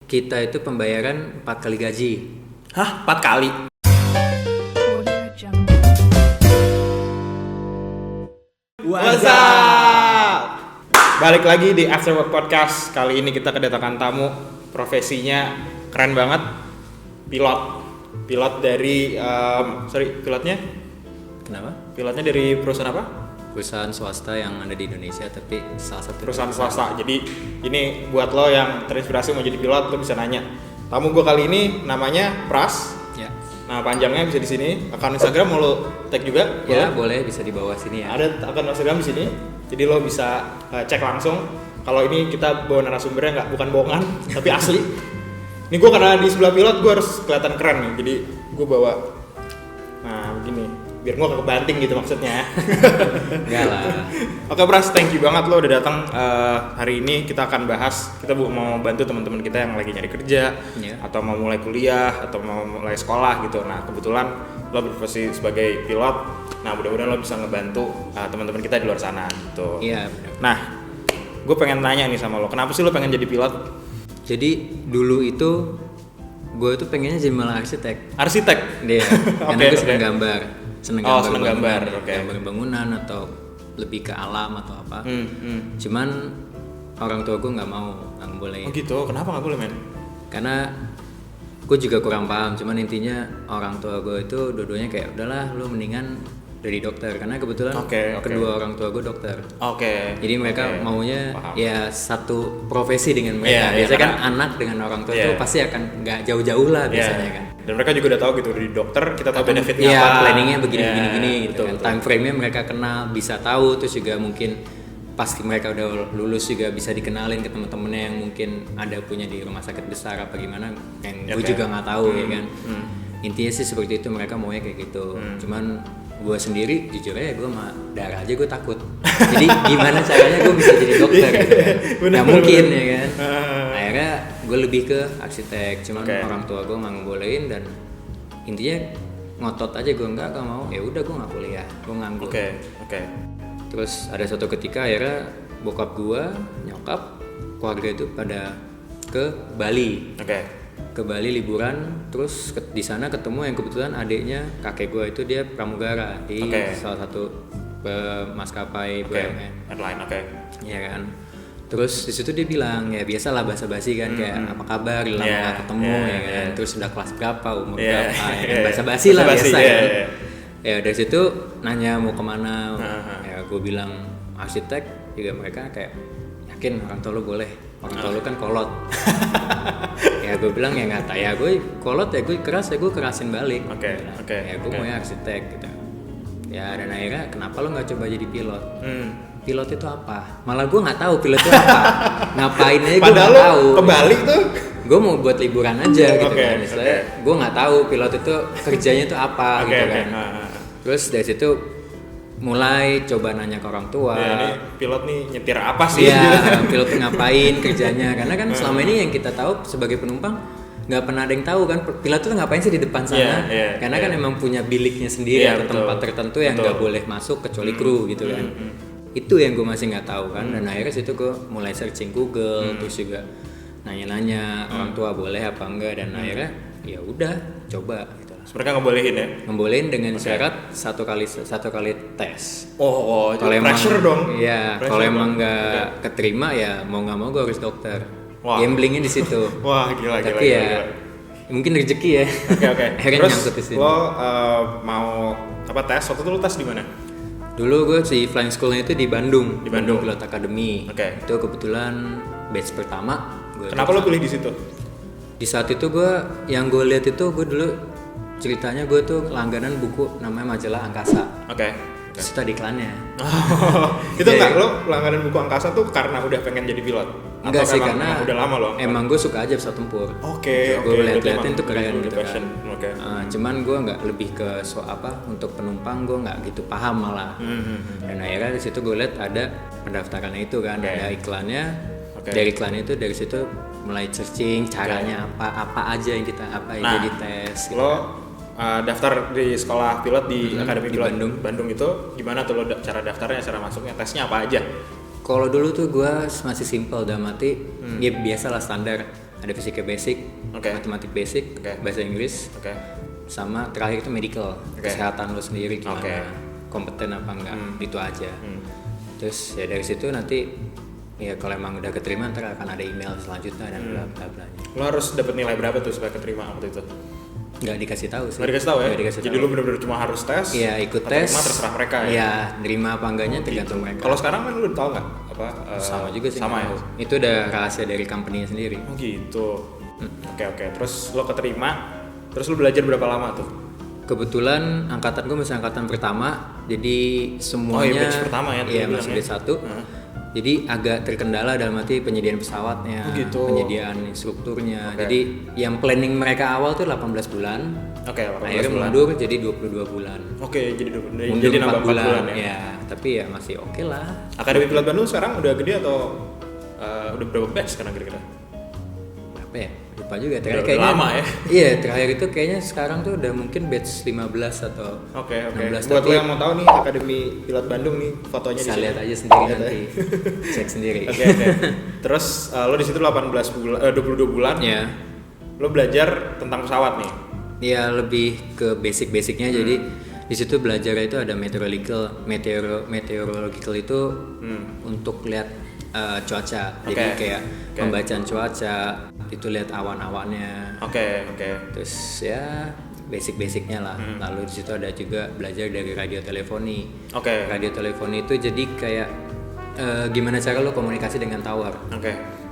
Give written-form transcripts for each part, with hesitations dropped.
Kita itu pembayaran 4 kali gaji. Hah? 4 kali? What's up? Balik lagi di After Work Podcast. Kali ini kita kedatangan tamu. Profesinya keren banget. Pilot dari pilotnya? Kenapa? Pilotnya dari perusahaan apa? Perusahaan swasta yang ada di Indonesia, tapi salah satu Perusahaan swasta. Jadi ini buat lo yang terinspirasi mau jadi pilot, lo bisa nanya. Tamu gue kali ini namanya Pras. Ya. Nah, panjangnya bisa di sini. Akun Instagram mau lo tag juga? Ya, boleh bisa di bawah sini ya. Ada akun Instagram di sini. Jadi lo bisa cek langsung. Kalau ini kita bawa narasumbernya bukan bohongan, tapi asli. Ini gue karena di sebelah pilot gue harus kelihatan keren nih. Jadi gue bawa begini. Biar gue gak kebanting gitu maksudnya. Enggak lah. Oke Pras, thank you banget lo udah datang. Hari ini kita akan bahas, kita mau bantu teman-teman kita yang lagi nyari kerja, atau mau mulai kuliah, atau mau mulai sekolah gitu. Nah kebetulan lo berprofesi sebagai pilot. Nah mudah-mudahan lo bisa ngebantu teman-teman kita di luar sana gitu. Iya benar. Nah gue pengen nanya nih sama lo, kenapa sih lo pengen jadi pilot? Jadi dulu itu gue tuh pengennya jadi malah arsitek. Arsitek? Iya. Karena gue seneng gambar. Seneng gambar. Gambar bangunan atau lebih ke alam atau apa. Cuman orang tua gue nggak boleh. Oh gitu, kenapa nggak boleh men? Karena gue juga kurang paham. Cuman intinya orang tua gue itu dua-duanya kayak udahlah lu mendingan jadi dokter, karena kebetulan kedua orang tua gue dokter. Jadi mereka maunya ya satu profesi dengan mereka. Biasanya kan anak dengan orang tua itu pasti akan nggak jauh-jauh lah biasanya kan. Dan mereka juga udah tahu gitu di dokter kita tahu benefitnya apa. Iya, planningnya begini gitu kan. Time frame-nya mereka kenal, bisa tahu, terus juga mungkin pas mereka udah lulus juga bisa dikenalin ke teman-temannya yang mungkin ada punya di rumah sakit besar apa gimana yang gue juga nggak tahu ya kan. Intinya sih seperti itu, mereka maunya kayak gitu. Cuman gue sendiri jujur aja gue sama darah aja gue takut. Jadi gimana caranya gue bisa jadi dokter gitu kan. Nggak mungkin ya kan. Akhirnya gue lebih ke arsitek, cuman orang tua gue nggak ngebolehin dan intinya ngotot aja gue nggak mau. Ya udah gue nggak kuliah, gue nganggur. Terus ada suatu ketika akhirnya bokap gue, nyokap, keluarga itu pada ke Bali. Ke Bali liburan, terus di sana ketemu yang kebetulan adiknya kakek gue itu dia pramugara di salah satu maskapai BUMN. Airline, Iya kan. Terus di situ dia bilang ya biasalah basa-basi kan kayak apa kabar, lama nggak ketemu ya kan. Terus udah kelas berapa, umur berapa, ya kan? Basa-basi lah biasa kan. Ya dari situ nanya mau kemana, ya gue bilang arsitek, juga mereka kayak yakin orang tua lu boleh. Orang tua lu kan kolot. Ya gue bilang ya nggak tahu ya gue kolot ya gue keras ya gue kerasin balik. Ya gue mau arsitek gitu. Ya dan akhirnya kenapa lo nggak coba jadi pilot? Pilot itu apa? Malah gue nggak tahu pilot itu apa. Ngapain aja gue nggak tahu. Ke Bali tuh? Gue mau buat liburan aja gitu kan. Misalnya gue nggak tahu pilot itu kerjanya itu apa gitu kan. Terus dari situ mulai coba nanya ke orang tua. Ini pilot nih nyetir apa sih? Iya, pilot tuh ngapain kerjanya? Karena kan selama ini yang kita tahu sebagai penumpang nggak pernah ada yang tahu kan pilot tuh ngapain sih di depan sana? Karena kan emang punya biliknya sendiri atau tempat tertentu yang nggak boleh masuk kecuali kru gitu kan. Itu yang gue masih nggak tahu kan. Dan akhirnya situ gue mulai searching Google, terus juga nanya-nanya orang tua boleh apa enggak, dan akhirnya ya udah coba. Mereka ngebolehin ya? Ngebolehin dengan syarat satu kali tes. Itu pressure dong. Iya, kalau emang nggak keterima ya mau nggak mau gue harus dokter. Gamblingnya di situ. Wah gila. Tapi ya mungkin rezeki ya. Akhirnya nyangkut di sini. Lo mau tes? Waktu itu lo tes di mana? Dulu gue si flying schoolnya itu di Bandung. Di Bandung Pilot Academy. Itu kebetulan batch pertama. Kenapa lo pilih di situ? Di saat itu yang gue lihat itu gue dulu ceritanya gue tuh langganan buku namanya majalah Angkasa. Terus itu ada iklannya. Itu enggak lo langganan buku Angkasa tuh karena udah pengen jadi pilot? Enggak sih, karena udah lama lo. Emang gue suka aja pesawat tempur. Gue lihat-liatin tuh keren gitu kan. Cuman gue nggak lebih ke untuk penumpang gue nggak gitu paham malah. Dan akhirnya di situ gue lihat ada pendaftarannya itu kan, ada iklannya. Dari iklan itu dari situ mulai searching caranya apa aja yang kita jadi tes. Gitu. Lo daftar di sekolah pilot di Akademi Pilot Bandung itu gimana tuh lo cara daftarnya, cara masuknya, tesnya apa aja? Kalau dulu tuh gue masih simple, dalam arti ya biasalah standar ada fisika basic, matematik basic, bahasa Inggris, sama terakhir itu medical, kesehatan lo sendiri gimana, kompeten apa enggak, itu aja. Terus ya dari situ nanti ya kalau emang udah keterima ntar akan ada email selanjutnya dan bla bla bla. Lo harus dapat nilai berapa tuh supaya keterima waktu itu? Nggak dikasih tahu sih. Nggak dikasih tahu ya? Jadi lu bener-bener cuma harus tes. Iya, ikut tes. Terserah mereka ya. Iya, nerima apa enggaknya tergantung mereka. Kalau sekarang kan lu udah tahu nggak? Sama juga sih. Sama ya. Itu udah rahasia dari company-nya sendiri. Oh gitu. Oke. Terus lo keterima. Terus lu belajar berapa lama tuh? Kebetulan angkatan gue masih angkatan pertama, jadi semuanya. Batch pertama ya? Iya, masih batch 1. Jadi agak terkendala dalam arti penyediaan pesawatnya, penyediaan instrukturnya. Jadi yang planning mereka awal tuh 18 bulan. Akhirnya mundur jadi 22 bulan. Jadi mundur jadi 4 bulan ya. Ya, tapi ya masih oke lah. Akademi Pilot Bandung sekarang udah gede atau udah berapa batch sekarang kira-kira? Berapa ya? Lupa juga. Udah lama ya? Iya, terakhir itu kayaknya sekarang tuh udah mungkin batch 15 atau 16. Buat lo yang mau tahu nih Akademi Pilot Bandung nih fotonya bisa di sini. lihat aja sendiri nanti. Cek sendiri. Oke. Terus lo di situ 22 bulan. Iya. Lo belajar tentang pesawat nih. Iya, lebih ke basic-basicnya. Jadi di situ belajar itu ada meteorological itu untuk lihat cuaca. Jadi kayak pembacaan cuaca, itu lihat awan-awannya. Oke. Terus ya basic-basicnya lah. Lalu di situ ada juga belajar dari radiotelefoni. Radiotelefoni itu jadi kayak gimana cara lo komunikasi dengan tower.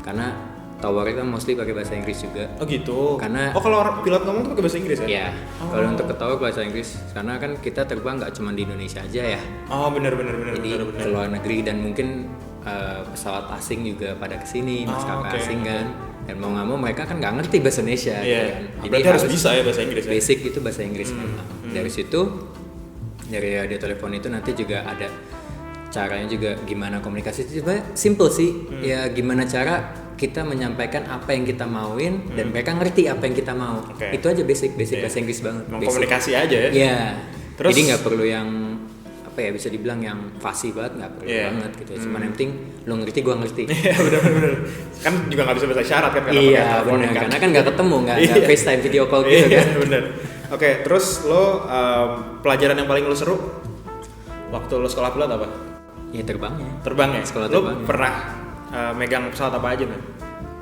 Karena tower itu mostly pakai bahasa Inggris juga. Oh gitu. Karena kalau pilot ngomong tuh pakai bahasa Inggris ya? Iya. Kalau untuk ke tower bahasa Inggris, karena kan kita terbang nggak cuma di Indonesia aja ya. Oh benar. Jadi ke luar negeri dan mungkin pesawat asing juga pada kesini, maskapai asing kan. Dan mau nggak mau mereka kan nggak ngerti bahasa Indonesia. Kan. Jadi harus bisa ya bahasa Inggris. Basic itu bahasa Inggris memang. Dari situ, dari radio telepon itu nanti juga ada caranya juga gimana komunikasi. Sebenarnya simple sih. Ya gimana cara kita menyampaikan apa yang kita mauin dan mereka ngerti apa yang kita mau. Itu aja basic bahasa Inggris banget. Komunikasi aja ya. Iya. Jadi nggak perlu yang apa ya, bisa dibilang yang fasih banget, nggak perlu banget gitu. Cuman yang penting lo ngerti, gua ngerti. Iya benar. Kan juga nggak bisa bahasa isyarat kan? Iya benar. Karena kan nggak ketemu, nggak FaceTime video call gitu kan. Iya benar. Oke, terus lo pelajaran yang paling lo seru waktu lo sekolah pilot apa? Ya terbangnya. Terbang ya. Sekolah lo terbang. Pernah megang pesawat apa aja kan?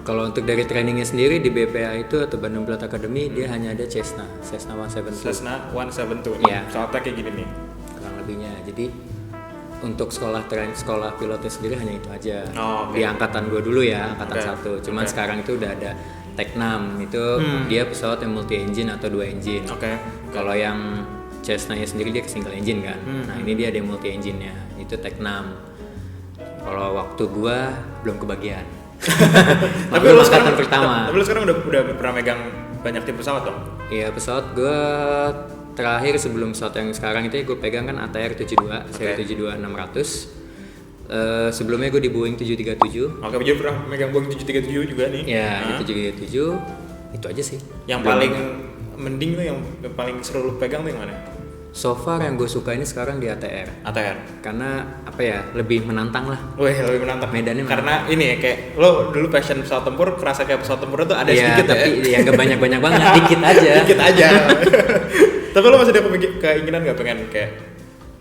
Kalau untuk dari trainingnya sendiri di BPA itu atau Bandung Pilot Academy dia hanya ada Cessna 172. Cessna 172. Iya. Pesawatnya kayak gini nih. Kurang lebihnya. Jadi untuk sekolah pilotnya sendiri hanya itu aja. Di angkatan gue dulu ya, angkatan 1. Cuman sekarang itu udah ada Tech-6 itu dia pesawat yang multi engine atau 2 engine. Kalau yang Cessna-nya sendiri dia single engine kan. Nah, ini dia ada multi engine-nya. Itu Tech-6. Kalau waktu gua belum kebagian. Tapi lo sekarang pertama. Tapi lo sekarang udah pernah megang banyak tipe pesawat dong? Iya, pesawat gua terakhir sebelum pesawat yang sekarang itu gue pegang kan ATR 72, seri 72-600. Sebelumnya gue di Boeing 737. Jadi pernah megang Boeing 737 juga nih? Ya, di 737 itu aja sih. Yang paling mending tuh yang paling seru lo pegang tuh yang mana? So far yang gue suka ini sekarang di ATR. Karena apa ya, lebih menantang lah. Lebih menantang. Medannya karena ini ya kayak lo dulu passion pesawat tempur, kerasa kayak pesawat tempur itu ada sedikit tapi ya nggak banyak banget, dikit aja. Tapi lo masih ada keinginan nggak pengen kayak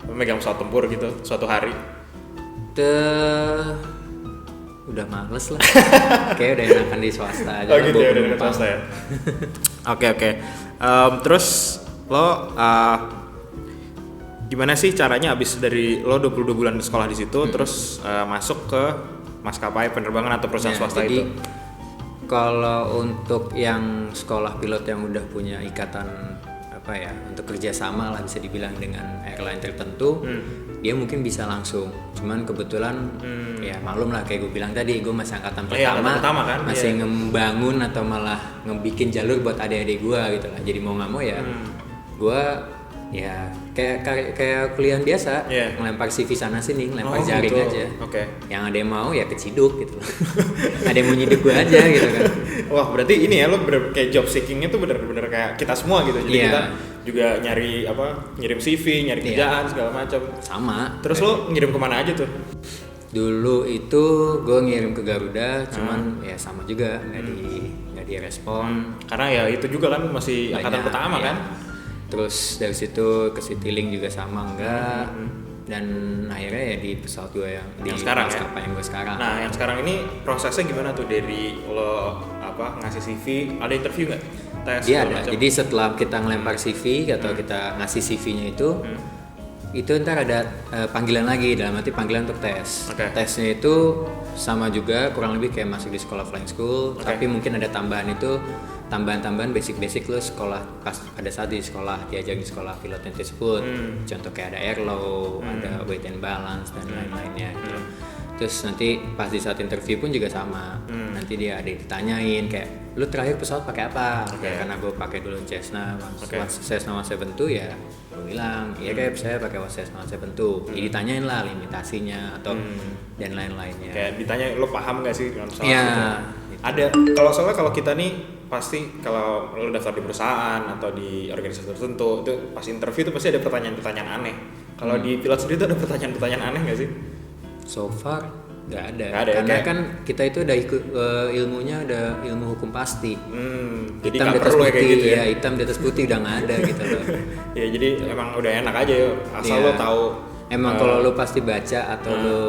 memegang pesawat tempur gitu suatu hari? Udah males lah. Kayak udah enakan di swasta aja. Gitu ya, udah di swasta ya. Oke. Terus lo gimana sih caranya abis dari lo 22 bulan sekolah di situ terus masuk ke maskapai penerbangan atau perusahaan swasta jadi, itu? Kalau untuk yang sekolah pilot yang udah punya ikatan apa ya, untuk kerjasama lah bisa dibilang dengan airline tertentu, dia mungkin bisa langsung. Cuman kebetulan ya maklum lah kayak gue bilang tadi, gue masih angkatan pertama kan? Masih ngebangun atau malah ngebikin jalur buat adik-adik gue gitu lah. Jadi mau nggak mau ya gue ya kayak kuliah biasa, ngelempar CV sana sini, ngelempar jaring gitu aja. Yang ada yang mau ya keciduk gitu. Ada yang mau nyiduk gue aja gitu kan. Wah, berarti ini ya lo kayak job seekingnya tuh bener-bener kayak kita semua gitu. Jadi kita juga nyari ngirim CV, nyari kerjaan segala macam. Sama. Terus lo ngirim kemana aja tuh? Dulu itu gue ngirim ke Garuda, cuman ya sama juga nggak dia respon. Karena ya itu juga kan masih angkatan Banyak, pertama ya. kan. Terus dari situ ke Citylink juga sama enggak. Dan akhirnya ya di pesawat gue yang di sekarang ya? maskapai yang gue sekarang. Nah yang sekarang ini prosesnya gimana tuh dari lo ngasih CV, ada interview nggak? Tes Iya segala ada. macam? Jadi setelah kita ngelempar CV atau kita ngasih CV-nya itu ntar ada panggilan lagi, dalam arti panggilan untuk tes. Oke. Tesnya itu sama juga kurang lebih kayak masuk di sekolah flying school, tapi mungkin ada tambahan itu tambahan basic lo sekolah pas pada saat di sekolah diajar di sekolah pilotnya tersebut. Contoh kayak ada airflow, ada weight and balance dan lain-lainnya gitu. Terus nanti pas di saat interview pun juga sama. Nanti dia ada ditanyain kayak lu terakhir pesawat pakai apa? Ya, karena gue pakai dulu Cessna Cessna 172 ya gue bilang iya kayak saya pakai Cessna 172. Jadi ditanyain lah limitasinya atau dan lain-lainnya. Kayak ditanya lo paham nggak sih dengan pesawat Iya. gitu? Ada kalau kita nih pasti kalau lo daftar di perusahaan atau di organisasi tertentu itu pas interview itu pasti ada pertanyaan-pertanyaan aneh. Kalau di pilot sendiri tuh ada pertanyaan-pertanyaan aneh nggak sih? So far nggak ada. Nggak ada, Karena kayak- kan kita itu udah ikut ilmunya ada ilmu hukum pasti. Jadi Hitam nggak di atas perlu ya putih, kayak gitu ya. hitam di atas putih udah nggak ada gitu loh. Ya jadi emang udah enak aja ya asal Iya. lo tahu. Emang kalau lo pasti baca atau lo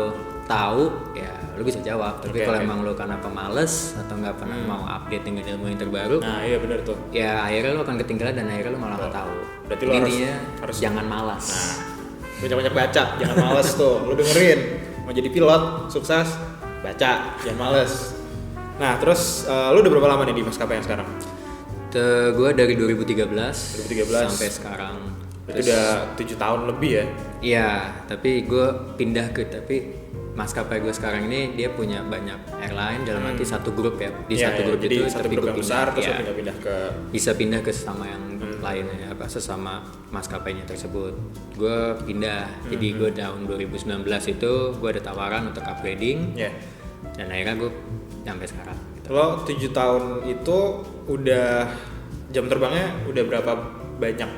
tahu ya lo bisa jawab. Tapi Oke, kalau oke. emang lo karena pemales atau nggak pernah mau update dengan ilmu yang terbaru, Nah iya benar tuh. ya akhirnya lo akan ketinggalan dan akhirnya lo malah nggak tahu. Berarti lo Intinya harus- jangan malas. Nah, banyak-banyak baca, jangan males tuh. Lo dengerin, mau jadi pilot sukses, baca, jangan males. Nah, terus lo udah berapa lama nih di maskapai yang sekarang? Gue dari 2013 2013 sampai sekarang. Berarti udah 7 tahun lebih ya? Iya, tapi gue pindah tapi maskapai gue sekarang ini dia punya banyak airline dalam arti satu grup ya. Di Iya, satu iya. grup Jadi itu satu tapi grup gue yang besar terus ya, lo pindah-pindah ke bisa pindah ke sesama yang lainnya sesama maskapainya tersebut. Gue pindah. Jadi gue tahun 2019 itu gue ada tawaran untuk upgrading ya. dan akhirnya gue sampai sekarang. Gitu. Lo 7 tahun itu udah jam terbangnya udah berapa banyak?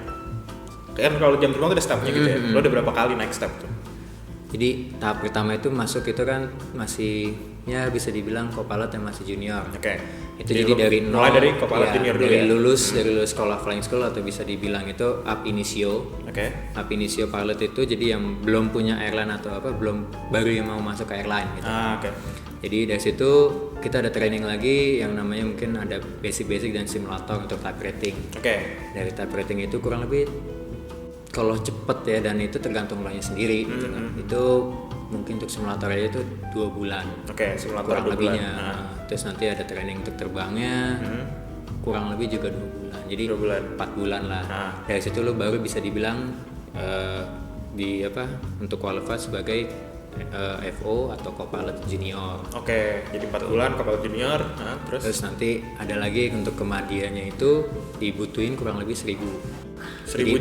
Kan kalau jam terbang itu ada stepnya gitu ya. Lo udah berapa kali naik step tuh? Jadi tahap pertama itu masuk itu kan masih ya bisa dibilang co-pilot yang masih junior. Oke. Itu jadi lo dari nol, mulai dari co-pilot ya, junior dulu dari ya. lulus sekolah flying school atau bisa dibilang itu ab initio. Oke. Ab initio pilot itu jadi yang belum punya airline atau baru yang mau masuk ke airline gitu. Oke. Jadi dari situ kita ada training lagi yang namanya mungkin ada basic dan simulator untuk type rating. Oke. Dari type rating itu kurang lebih kalau cepet ya dan itu tergantung lo nya sendiri gitu kan. Itu mungkin untuk simulator aja itu 2 bulan. Oke, simulator Kurang 2 bulan. lebihnya. Nah, terus nanti ada training untuk terbangnya. Kurang lebih juga 2 bulan. Jadi 2 bulan. 4 bulan lah. Nah. Dari situ lo baru bisa dibilang untuk qualify sebagai FO atau co-pilot junior. Oke, jadi 4 bulan co-pilot junior. Nah, Terus nanti ada lagi untuk kemadiannya itu dibutuhin kurang lebih 1000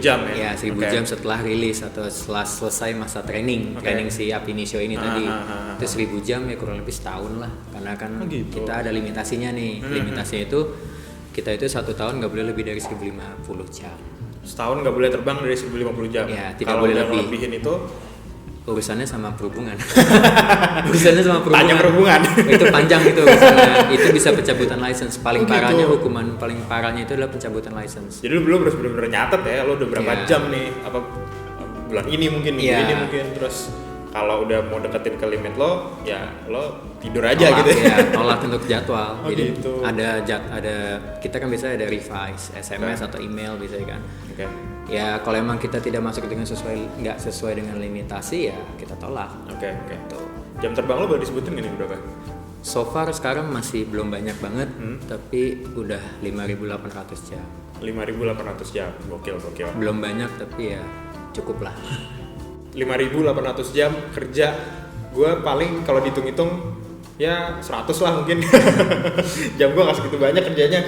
jam ya? Ya 1000 Oke. jam setelah rilis atau setelah selesai masa training si ab initio ini tadi. Itu 1000 jam ya kurang lebih setahun lah. Karena kan gitu. kita ada limitasinya nih. Limitasinya itu kita itu 1 tahun nggak boleh lebih dari 1050 jam. Setahun nggak boleh terbang dari 1050 jam. Ya, tidak Kalau boleh udah lebih. ngelebihin itu Urusannya sama perhubungan. Urusannya sama perhubungan. Panjang perhubungan. Itu panjang itu urusannya. Itu bisa pencabutan license. Paling Oh, gitu. parahnya hukuman paling parahnya itu adalah pencabutan license. jadi lu belum harus bener-bener nyatet ya, lo udah berapa Iya. jam nih, apa bulan ini mungkin, minggu Iya. ini mungkin, terus kalau udah mau deketin ke limit lo, ya lo tidur aja Tolak, gitu ya, tolak untuk jadwal. Oh, Jadi gitu. ada kita kan biasanya ada revise SMS atau email biasanya kan. Oke. Ya kalau emang kita tidak masuk dengan nggak sesuai dengan limitasi ya kita tolak. Oke. Gitu. Jam terbang lo boleh disebutin nggak nih berapa? So far sekarang masih belum banyak banget, tapi udah 5.800 jam. 5.800 jam, gokil. Belum banyak tapi ya cukup lah. 5.800 jam kerja, gue paling kalau dihitung-hitung ya 100 lah mungkin. Jam gue nggak segitu banyak kerjanya.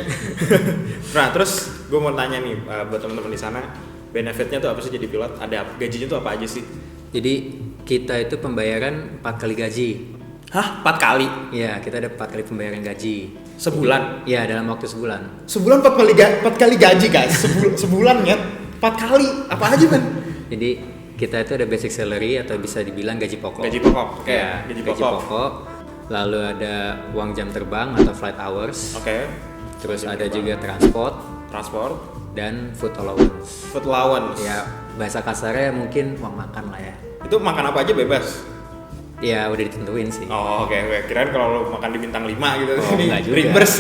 Nah terus gue mau tanya nih buat teman-teman di sana, benefitnya tuh apa sih jadi pilot? Ada gajinya tuh apa aja sih? Jadi kita itu pembayaran 4 kali gaji. Hah? 4 kali? Ya kita ada 4 kali pembayaran gaji. Sebulan? Ya dalam waktu sebulan. Sebulan 4 kali gaji guys. Sebulan ya 4 kali apa aja man? Jadi kita itu ada basic salary atau bisa dibilang gaji pokok. Gaji pokok, oke. Ya, Gaji gaji pokok. pokok. Lalu ada uang jam terbang atau flight hours. Oke. Terus Jam ada terbang. juga Transport, dan food allowance. food allowance. Ya bahasa kasarnya mungkin uang makan lah ya. Itu makan apa aja bebas? Ya udah ditentuin sih. Oh, oke. Kirain kalau lo makan di bintang 5 gitu, Oh, ini enggak juga. reimburse.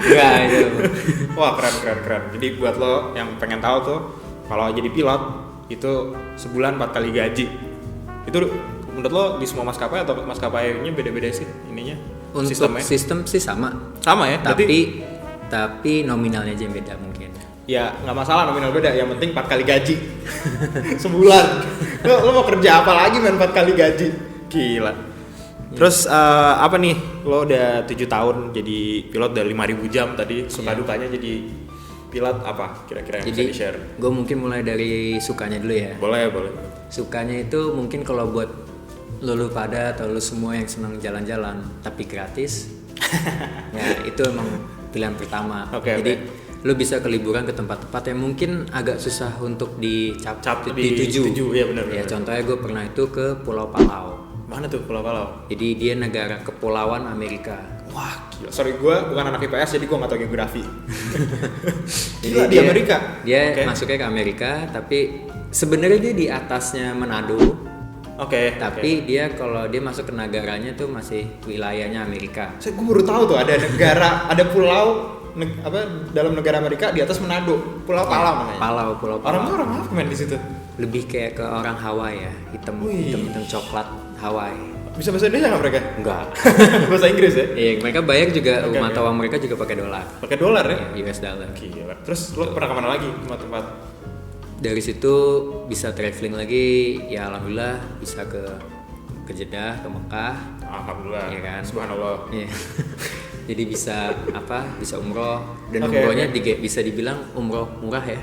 Enggak itu. Wah, keren. Jadi buat lo yang pengen tahu tuh, kalau jadi pilot itu sebulan 4 kali gaji. Itu menurut lo di semua maskapai atau maskapainya beda-beda sih ininya? Untuk Sistemnya? sistem sih sama. Sama ya? Berarti Tapi nominalnya aja yang beda mungkin. ya nggak masalah nominal beda, yang penting 4 kali gaji sebulan. Lo mau kerja apa lagi men 4 kali gaji? Gila. Terus apa nih, lo udah 7 tahun jadi pilot, udah 5.000 jam tadi, suka dukanya jadi pilot apa kira-kira yang bisa Jadi di-share? gue mungkin mulai dari sukanya dulu ya. Boleh. Sukanya itu mungkin kalau buat lu pada atau lu semua yang senang jalan-jalan tapi gratis, ya itu emang pilihan pertama. Oke. Jadi lu bisa ke liburan ke tempat-tempat yang mungkin agak susah untuk dituju. Iya benar. Ya contohnya gue pernah itu ke Pulau Palau. Mana tuh Pulau Palau? Jadi dia negara kepulauan Amerika. Wah, gila. Sorry, gue bukan anak IPS jadi gue nggak tahu geografi. Jadi Gila, di Amerika. Dia Oke. masuknya ke Amerika, tapi sebenarnya dia di atasnya Manado. Oke. Tapi dia kalau dia masuk ke negaranya tuh masih wilayahnya Amerika. Gue baru tahu tuh ada negara, ada pulau dalam negara Amerika di atas Manado, Pulau Palau namanya. Pulau Orang apa main di situ? Lebih kayak ke orang Hawaii ya, hitam Wih. coklat Hawaii. Bisa bahasa Indonesia nggak mereka? Enggak. Bahasa Inggris ya? Iya, mereka bayar juga Oke, mata uang mereka juga pakai dolar. Pakai dolar ya? US dollar. Gila. Terus lo pernah kemana lagi tempat-tempat? Dari situ bisa traveling lagi, ya alhamdulillah bisa ke Jeddah, ke Mekah. Alhamdulillah. Iya kan? Subhanallah. Iya. Jadi bisa bisa umroh dan Oke, umrohnya oke. bisa dibilang umroh murah ya.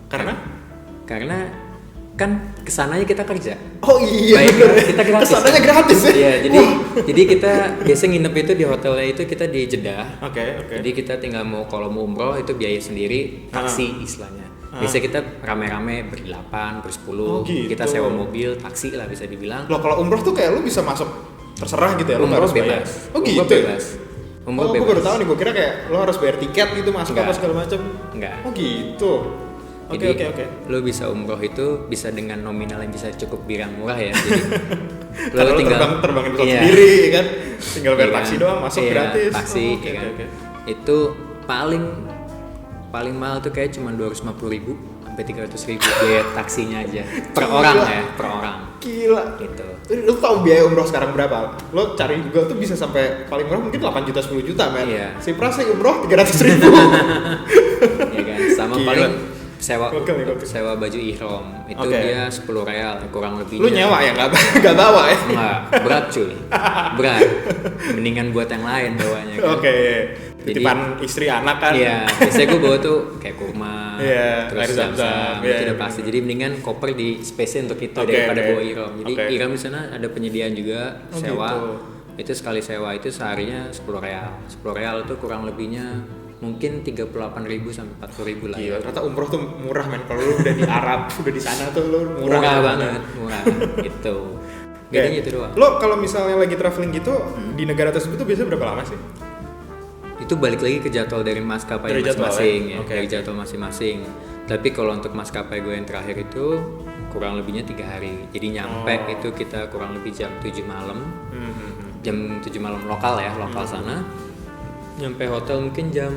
Karena? Karena kan kesananya kita kerja. Oh iya. Baik, bener. kita gratis. Kesananya gratis ya? Iya, jadi kita biasa nginep itu di hotelnya itu kita di Jeddah. Oke. Jadi kita tinggal kalau mau umroh itu biaya sendiri, taksi istilahnya. Biasa kita rame-rame berdelapan, bersepuluh, Oh, gitu. kita sewa mobil, taksi lah bisa dibilang. Lo kalau umroh tuh kayak lo bisa masuk terserah gitu ya? Lo nggak Umroh harus bayar? bebas. Oh Umroh gitu. bebas. Oh, Umroh gue bebas. baru tahu nih. Gue kira kayak lo harus bayar tiket gitu masuk Enggak. apa segala macam. Enggak. Oh gitu. Oke. Jadi lo bisa umroh itu bisa dengan nominal yang bisa cukup bilang murah ya. Jadi Karena lo terbangin pesawat Iya. sendiri kan, tinggal bayar Iya taksi kan? doang, masuk Iya, gratis. Taksi, Oh, oke, ya kan? oke. Itu paling mahal tuh kayak cuma 250.000 sampai 300.000 biaya taksinya aja per Gila. orang ya, per orang. Gila. Gitu. Lo tau biaya umroh sekarang berapa? Lo cari Google tuh bisa sampai paling murah mungkin 8 juta 10 juta men. Iya. Si Pras sih umroh 300.000. Ya kan? Sama Gila. paling sewa Gokil. sewa baju ihram itu Oke. dia 10 real kurang lebihnya. Lo nyewa ya nggak bawa ya? Enggak, berat cuy. Berat. Mendingan buat yang lain bawanya kan. Oke. Jadi- Titipan istri anak kan. Iya, biasanya gue bawa tuh kayak kurma, Iya, terus air zam-zam, zam-zam, iya, itu udah iya. pasti. Jadi mendingan koper di space untuk itu Oke, daripada oke. bawa ihram. Jadi Oke. ihram di sana ada penyediaan juga Oh, sewa. gitu. Itu sekali sewa itu seharinya 10 real. 10 real itu kurang lebihnya mungkin 38.000 sampai 40.000 lah. Gila, ternyata umroh tuh murah men. Kalau lo udah di Arab, udah di sana tuh lo murah, Murah banget, murah. Itu. Bedanya itu doang. Lo kalau misalnya lagi traveling gitu di negara tersebut tuh biasanya berapa lama sih? Itu balik lagi ke jadwal dari maskapai Dari jadwal, masing-masing ya? ya, Oke, dari oke. jadwal masing-masing. Tapi kalau untuk maskapai gue yang terakhir itu kurang lebihnya 3 hari. Jadi nyampe Oh. itu kita kurang lebih jam 7 malam. Hmm. Jam 7 malam lokal ya, lokal sana. Nyampe hotel mungkin jam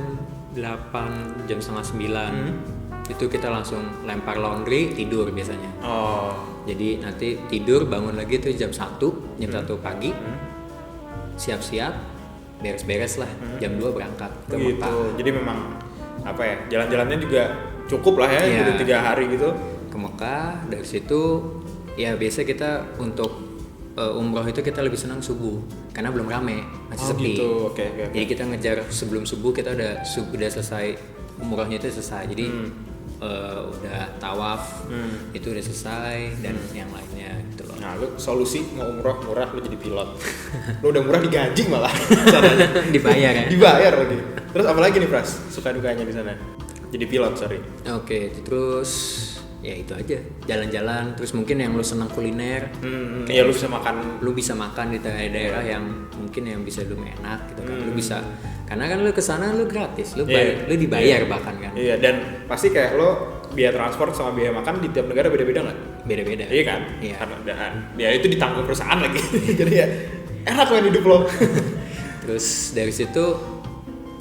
8, jam setengah 9. Itu kita langsung lempar laundry, tidur biasanya. Oh. Jadi nanti tidur, bangun lagi tuh jam 1, jam 1 pagi. Siap-siap, beres-beres lah. Jam 2 berangkat ke Gitu. Mekah. Jadi memang apa ya? Jalan-jalannya juga cukup lah ya, Iya. gitu 3 hari gitu. Ke Mekah, dari situ ya biasa kita untuk umroh itu kita lebih senang subuh karena belum rame, masih Oh, sepi. gitu. Oke. Jadi kita ngejar sebelum subuh kita udah selesai umrohnya itu selesai. Jadi udah tawaf itu udah selesai dan yang lainnya gitu loh. Nah, lu solusi mau umroh murah lu jadi pilot. Lu udah murah digaji malah caranya. Dibayar ya. Dibayar lagi. Terus apa lagi nih, Pras? Suka dukanya di sana? Jadi pilot, sorry. Oke, terus ya itu aja, jalan-jalan. Terus mungkin yang lu senang kuliner, ya lu bisa makan. Lu bisa makan di daerah-daerah yang mungkin yang bisa lu enak gitu kan. Lu bisa, karena kan lu kesana lu gratis, lu dibayar bahkan kan. Iya, dan pasti kayak lo biaya transport sama biaya makan di tiap negara beda-beda nggak? Beda-beda. Iya kan? Iya. Karena ya itu ditanggung perusahaan lagi. Jadi ya enak kan hidup lo. Terus dari situ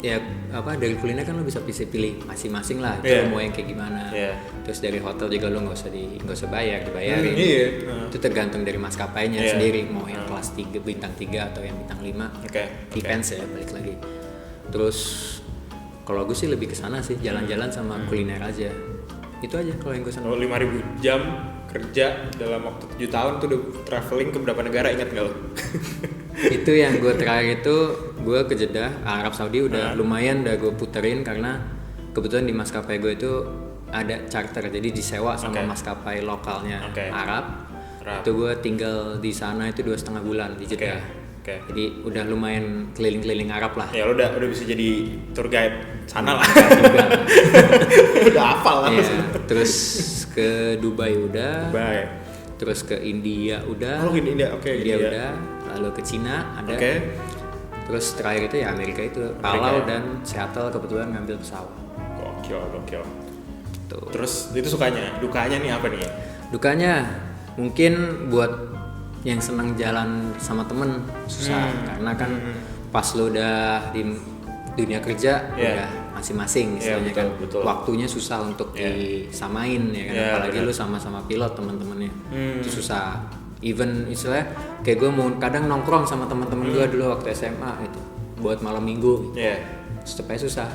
ya dari kuliner kan lo bisa pilih masing-masing lah, itu Yeah. lo mau yang kayak gimana. Yeah. Terus dari hotel juga lo nggak usah bayar, dibayarin. Iya. Itu tergantung dari maskapainya Yeah. sendiri, mau yang kelas 3 bintang 3 atau yang bintang 5. Oke. Depends ya, balik lagi. Terus kalau gue sih lebih ke sana sih, jalan-jalan sama kuliner aja. Itu aja kalau yang gue sana. Lo 5.000 jam kerja dalam waktu 7 tahun tuh udah traveling ke berapa negara, ingat nggak lo? Itu yang gue terakhir itu gue ke Jeddah, Arab Saudi udah lumayan udah gue puterin karena kebetulan di maskapai gue itu ada charter, jadi disewa sama maskapai lokalnya Arab. Itu gue tinggal di sana itu 2,5 bulan di Jeddah. Jadi udah lumayan keliling-keliling Arab lah. Ya lo udah bisa jadi tour guide sana lah. Udah hafal lah. Iya. Terus ke Dubai udah. Dubai. Terus ke India udah. Oh, India, oke. India udah. Lalu ke Cina ada. Oke. Terus terakhir itu ya Amerika itu, Palau dan Seattle kebetulan ngambil pesawat. Gokil. Tuh. Terus itu sukanya, dukanya nih apa nih? Dukanya mungkin buat yang senang jalan sama temen susah karena kan pas lo udah di dunia kerja udah masing-masing istilahnya betul. Waktunya susah untuk disamain ya kan, apalagi lo sama-sama pilot teman-temannya itu susah. Even istilahnya kayak gue mau kadang nongkrong sama teman-teman gue dulu waktu SMA gitu buat malam minggu supaya susah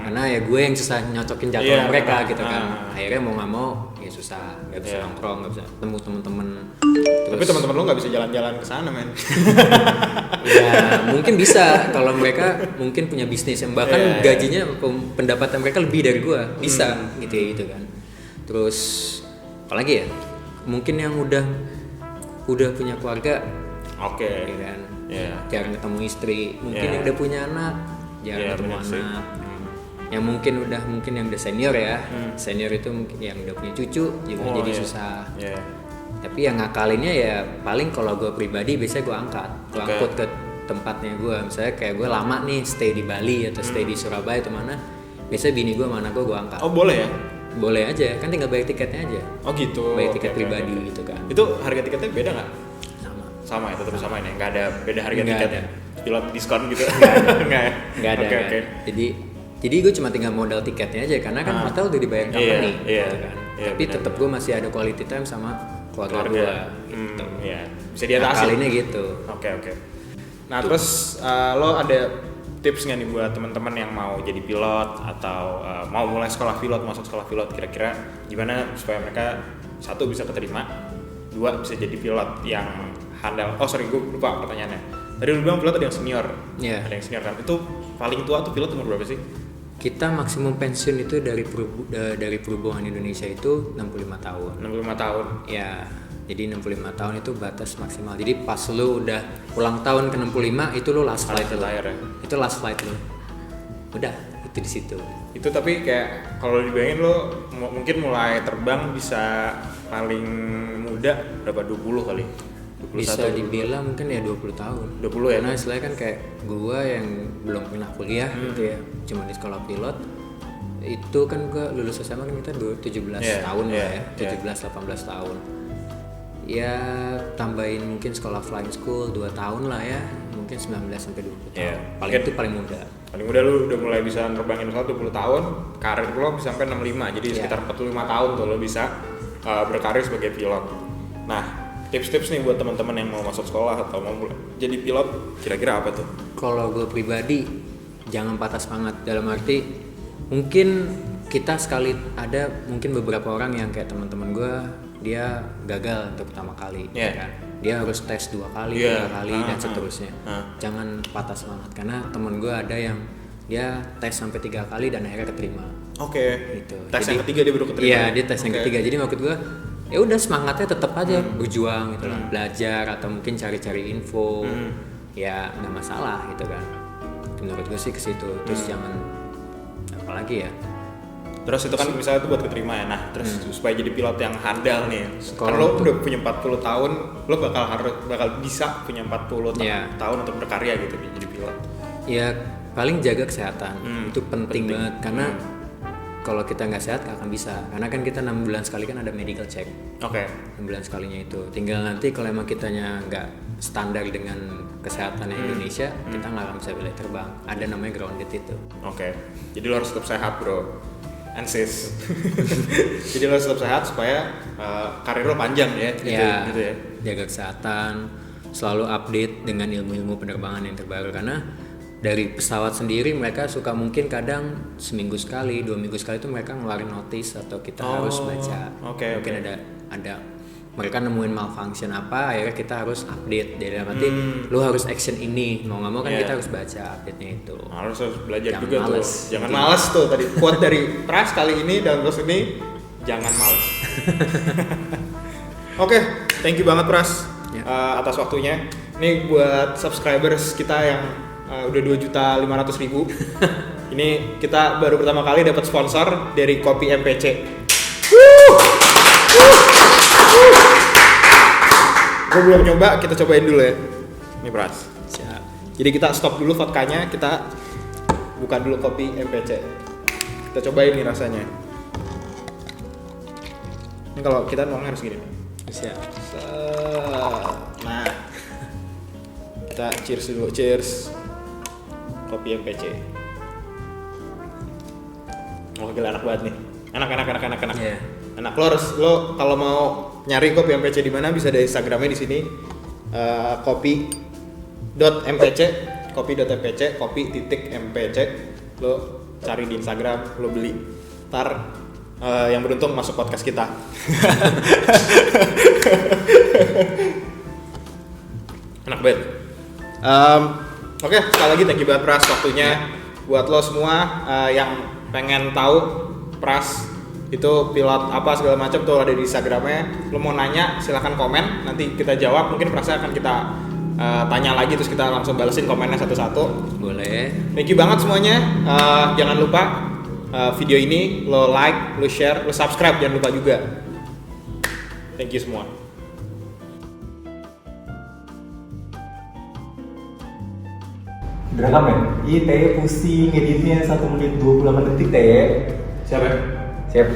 karena ya gue yang susah nyocokin jadwal mereka gitu kan. Akhirnya mau nggak mau ya susah, nggak bisa nongkrong, nggak bisa ketemu temen-temen. Tapi teman-teman lo nggak bisa jalan-jalan ke sana men? Ya mungkin bisa kalau mereka mungkin punya bisnis yang bahkan gajinya pendapatan mereka lebih dari gue, bisa gitu kan. Terus apalagi ya mungkin yang udah punya keluarga, ya kan, jarang ketemu istri. Mungkin yang udah punya anak, jarang ketemu anak. Yang mungkin yang udah senior ya, senior itu mungkin yang udah punya cucu juga jadi susah. Tapi yang ngakalinnya ya paling kalau gue pribadi biasanya gue angkut ke tempatnya gue. Misalnya kayak gue lama nih stay di Bali atau stay di Surabaya atau mana, biasanya bini gue mana gue angkat. Oh boleh ya? Boleh aja, kan tinggal bayar tiketnya aja. Oh gitu. Bayar tiket pribadi gitu kan. Itu harga tiketnya beda nggak? Sama ya, tetap sama ini. Nggak ada beda harga tiket. Ada. Pilot diskon gitu. Nggak ada. Jadi gue cuma tinggal modal tiketnya aja karena kan hotel udah dibayar company gitu kan. Tapi tetap gue masih ada quality time sama keluarga gue gitu. Bisa diatasi. Kalinya gitu. Oke. Nah terus lo ada tips nggak nih buat teman-teman yang mau jadi pilot atau mau mulai sekolah pilot, masuk sekolah pilot, kira-kira gimana supaya mereka satu bisa keterima, dua bisa jadi pilot yang handal. Oh sorry, gue lupa pertanyaannya. Tadi lu bilang pilot ada yang senior, ada yang senior kan? Itu paling tua tuh pilot umur berapa sih? Kita maksimum pensiun itu dari perhubungan Indonesia itu 65 tahun. 65 tahun. Ya, jadi 65 tahun itu batas maksimal. Jadi pas lu udah ulang tahun ke 65 itu lu last flight lu. Itu last flight lu. Udah, itu di situ. Itu tapi kayak kalau dibayangin lo mungkin mulai terbang bisa paling muda berapa, 20 kali? 21, bisa dibilang mungkin ya 20 tahun. 20 ya? Karena istilahnya kan kayak gua yang belum pernah kuliah gitu ya, cuma di sekolah pilot. Itu kan gua lulus SMA kan kita 17 tahun lah ya, 17-18 tahun. Ya tambahin mungkin sekolah flying school 2 tahun lah ya, mungkin 19 sampai 20 tahun. Paling itu paling muda. Paling muda lu udah mulai bisa nerbangin pesawat 20 tahun, karir lo bisa sampai 65. Jadi sekitar 45 tahun tuh lo bisa berkarir sebagai pilot. Nah, tips-tips nih buat teman-teman yang mau masuk sekolah atau mau jadi pilot, kira-kira apa tuh? Kalau gue pribadi jangan patah semangat, dalam arti mungkin kita sekali ada mungkin beberapa orang yang kayak teman-teman gue dia gagal untuk pertama kali, kan? Dia harus tes 2 kali, 3 kali dan seterusnya. Jangan patah semangat karena teman gue ada yang dia tes sampai 3 kali dan akhirnya keterima. Gitu. Tes yang ketiga dia baru keterima. Iya, dia tes yang ketiga. Jadi maksud gue ya udah semangatnya tetap aja berjuang gitu lah, belajar atau mungkin cari-cari info. Ya nggak masalah gitu kan. Menurut gue sih ke situ. Terus jangan apalagi ya. Terus itu kan misalnya itu buat keterima ya. Nah, terus supaya jadi pilot yang handal nih. Kan lo udah punya 40 tahun, lo bakal bisa punya 40 tahun untuk berkarya gitu jadi pilot. Ya paling jaga kesehatan. Itu penting banget karena kalau kita nggak sehat nggak akan bisa. Karena kan kita 6 bulan sekali kan ada medical check. Oke. 6 bulan sekalinya itu. Tinggal nanti kalau emang kitanya nggak standar dengan kesehatan Indonesia, kita nggak akan bisa boleh terbang. Ada namanya grounded itu. Oke. Jadi lo harus tetap sehat, bro. And sis. Jadi lo harus tetap sehat supaya karir lo panjang ya. Gitu ya. Jaga kesehatan, selalu update dengan ilmu-ilmu penerbangan yang terbaru karena dari pesawat sendiri mereka suka mungkin kadang seminggu sekali, 2 minggu sekali itu mereka ngeluarin notice atau kita harus baca. Mungkin ada mereka nemuin malfunction apa, akhirnya kita harus update. Jadi nanti lu harus action ini, mau nggak mau kan kita harus baca update-nya itu. Harus belajar jangan juga males. tuh. Jangan males tuh tadi quote dari Pras kali ini dan terus ini jangan males. Oke, thank you banget Pras atas waktunya. Ini buat subscribers kita yang udah 2.500.000. Ini kita baru pertama kali dapat sponsor dari Kopi MPC. Gue belum nyoba, kita cobain dulu ya. Ini Pras. Siap. Jadi kita stop dulu vodkanya, kita buka dulu kopi MPC. Kita cobain nih rasanya. Ini kalau kita nuangnya harus gini. Siap. Nah, kita cheers dulu, cheers. Kopi MPC. Oh gila, enak banget nih. Enak. Yeah. Enak. Lo kalau mau nyari kopi MPC di mana bisa dari Instagramnya di sini. Kopi.mpc, kopi.mpc. Lo cari di Instagram, lo beli. Ntar yang beruntung masuk podcast kita. Enak banget. Oke, sekali lagi thank you banget Pras waktunya. Buat lo semua yang pengen tahu Pras itu pilot apa segala macam tuh ada di Instagramnya. Lo mau nanya silahkan komen, nanti kita jawab. Mungkin Prasnya akan kita tanya lagi terus kita langsung balesin komennya satu-satu. Boleh. Thank you banget semuanya. Jangan lupa video ini lo like, lo share, lo subscribe, jangan lupa juga. Thank you semua. Udah rekam ya? Iya, Teh pusing editnya 1 menit 28 detik, Teh. Siapa ya? Siap.